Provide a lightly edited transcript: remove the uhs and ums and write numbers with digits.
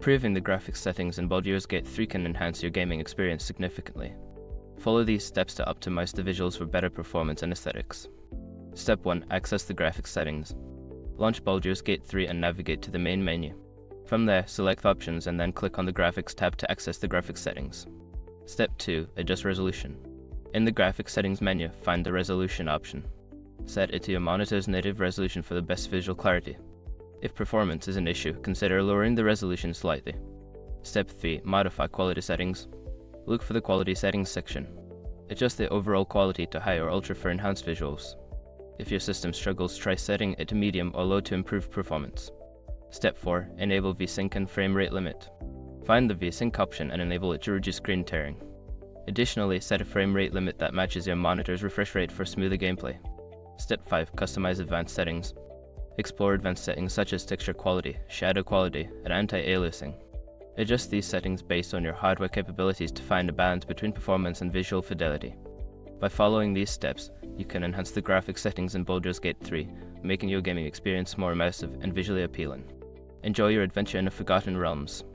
Improving the graphics settings in Baldur's Gate 3 can enhance your gaming experience significantly. Follow these steps to optimize the visuals for better performance and aesthetics. Step 1. Access the graphics settings. Launch Baldur's Gate 3 and navigate to the main menu. From there, select Options and then click on the Graphics tab to access the graphics settings. Step 2. Adjust resolution. In the Graphics Settings menu, find the Resolution option. Set it to your monitor's native resolution for the best visual clarity. If performance is an issue, consider lowering the resolution slightly. Step 3. Modify quality settings. Look for the Quality Settings section. Adjust the overall quality to high or ultra for enhanced visuals. If your system struggles, try setting it to medium or low to improve performance. Step 4. Enable VSync and frame rate limit. Find the VSync option and enable it to reduce screen tearing. Additionally, set a frame rate limit that matches your monitor's refresh rate for smoother gameplay. Step 5. Customize advanced settings. Explore advanced settings such as texture quality, shadow quality, and anti-aliasing. Adjust these settings based on your hardware capabilities to find a balance between performance and visual fidelity. By following these steps, you can enhance the graphics settings in Baldur's Gate 3, making your gaming experience more immersive and visually appealing. Enjoy your adventure in the Forgotten Realms.